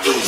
Kita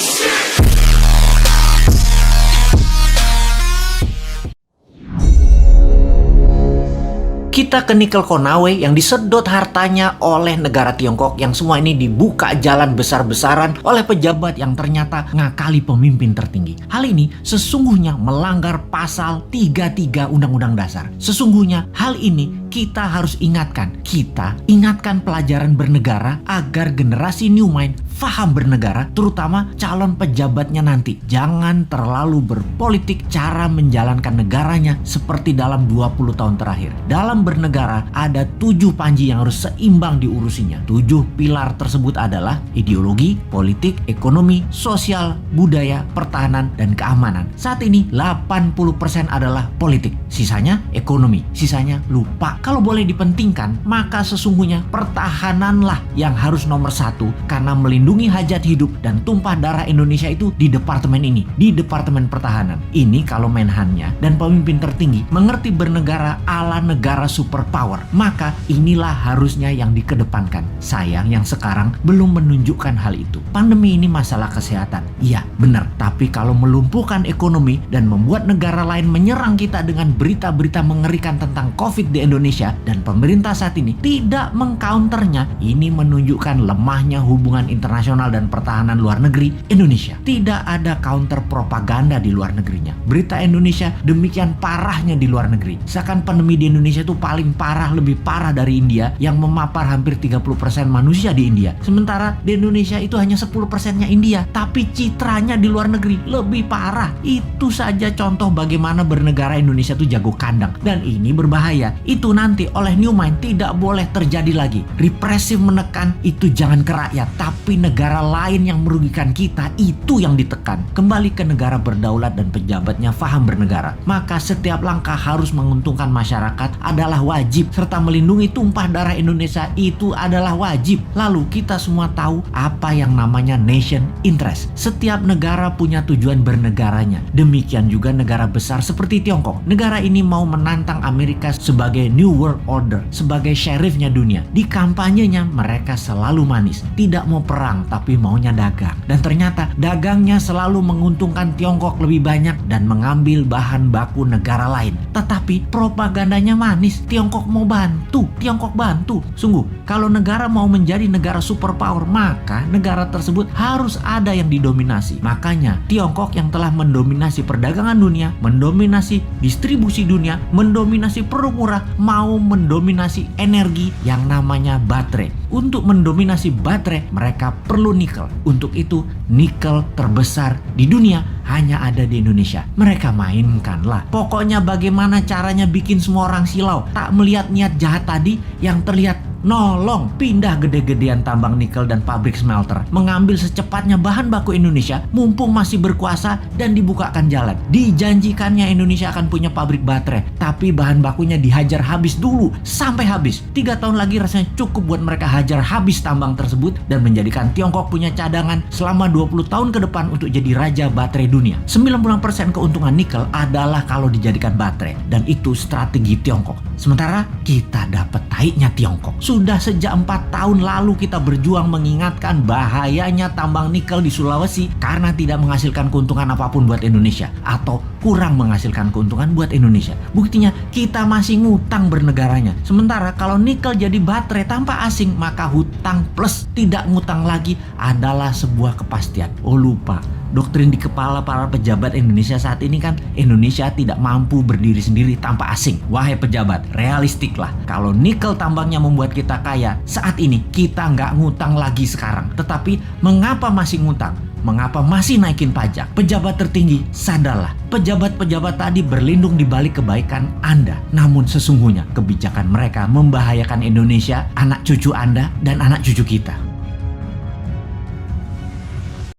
ke Nikel Konawe yang disedot hartanya oleh negara Tiongkok, yang semua ini dibuka jalan besar-besaran oleh pejabat yang ternyata ngakali pemimpin tertinggi. Hal ini sesungguhnya melanggar pasal 33 Undang-Undang Dasar. Sesungguhnya hal ini kita harus ingatkan. Kita ingatkan pelajaran bernegara agar generasi New Mind faham bernegara, terutama calon pejabatnya nanti. Jangan terlalu berpolitik cara menjalankan negaranya seperti dalam 20 tahun terakhir. Dalam bernegara ada 7 panji yang harus seimbang diurusinya. 7 pilar tersebut adalah ideologi, politik, ekonomi, sosial, budaya, pertahanan, dan keamanan. Saat ini 80% adalah politik, sisanya ekonomi, sisanya lupa. Kalau boleh dipentingkan, maka sesungguhnya pertahananlah yang harus nomor 1, karena melindungi hajat hidup dan tumpah darah Indonesia itu di departemen ini, di Departemen Pertahanan. Ini kalau Menhannya dan pemimpin tertinggi mengerti bernegara ala negara superpower, maka inilah harusnya yang dikedepankan. Sayang yang sekarang belum menunjukkan hal itu. Pandemi ini masalah kesehatan, iya benar, tapi kalau melumpuhkan ekonomi dan membuat negara lain menyerang kita dengan berita-berita mengerikan tentang COVID di Indonesia, dan pemerintah saat ini tidak mengcounternya, ini menunjukkan lemahnya hubungan internasional dan pertahanan luar negeri Indonesia. Tidak ada counter propaganda di luar negerinya. Berita Indonesia demikian parahnya di luar negeri. Seakan pandemi di Indonesia itu paling parah, lebih parah dari India yang memapar hampir 30% manusia di India. Sementara di Indonesia itu hanya 10%-nya India, tapi citranya di luar negeri lebih parah. Itu saja contoh bagaimana bernegara Indonesia itu jago kandang, dan ini berbahaya. Itu nanti oleh New Mind tidak boleh terjadi lagi. Represif menekan itu jangan ke rakyat, tapi negara lain yang merugikan kita itu yang ditekan. Kembali ke negara berdaulat dan pejabatnya faham bernegara, maka setiap langkah harus menguntungkan masyarakat adalah wajib, serta melindungi tumpah darah Indonesia itu adalah wajib. Lalu kita semua tahu apa yang namanya nation interest. Setiap negara punya tujuan bernegaranya. Demikian juga negara besar seperti Tiongkok. Negara ini mau menantang Amerika sebagai New World Order, sebagai sheriffnya dunia. Di kampanyenya mereka selalu manis, tidak mau perang tapi maunya dagang. Dan ternyata dagangnya selalu menguntungkan Tiongkok lebih banyak dan mengambil bahan baku negara lain. Tetapi propagandanya manis, Tiongkok mau bantu, Tiongkok bantu. Sungguh, kalau negara mau menjadi negara superpower, maka negara tersebut harus ada yang didominasi. Makanya Tiongkok yang telah mendominasi perdagangan dunia, mendominasi distribusi dunia, mendominasi produk murah, mau mendominasi energi yang namanya baterai. Untuk mendominasi baterai, mereka perlu nikel. Untuk itu, nikel terbesar di dunia hanya ada di Indonesia. Mereka mainkanlah. Pokoknya bagaimana caranya bikin semua orang silau, tak melihat niat jahat tadi yang terlihat nolong pindah gede-gedean tambang nikel dan pabrik smelter, mengambil secepatnya bahan baku Indonesia mumpung masih berkuasa dan dibukakan jalan. Dijanjikannya Indonesia akan punya pabrik baterai, tapi bahan bakunya dihajar habis dulu sampai habis. 3 tahun lagi rasanya cukup buat mereka hajar habis tambang tersebut dan menjadikan Tiongkok punya cadangan selama 20 tahun ke depan untuk jadi raja baterai dunia. 90% keuntungan nikel adalah kalau dijadikan baterai, dan itu strategi Tiongkok. Sementara kita dapat taiknya Tiongkok. Sudah sejak 4 tahun lalu kita berjuang mengingatkan bahayanya tambang nikel di Sulawesi karena tidak menghasilkan keuntungan apapun buat Indonesia atau kurang menghasilkan keuntungan buat Indonesia. Buktinya kita masih ngutang bernegaranya. Sementara kalau nikel jadi baterai tanpa asing, maka hutang plus tidak ngutang lagi adalah sebuah kepastian. Oh lupa, doktrin di kepala para pejabat Indonesia saat ini kan Indonesia tidak mampu berdiri sendiri tanpa asing. Wahai pejabat, realistiklah. Kalau nikel tambangnya membuat kita kaya, saat ini kita nggak ngutang lagi sekarang. Tetapi mengapa masih ngutang? Mengapa masih naikin pajak? Pejabat tertinggi, sadarlah. Pejabat-pejabat tadi berlindung di balik kebaikan Anda. Namun sesungguhnya kebijakan mereka membahayakan Indonesia, anak cucu Anda, dan anak cucu kita.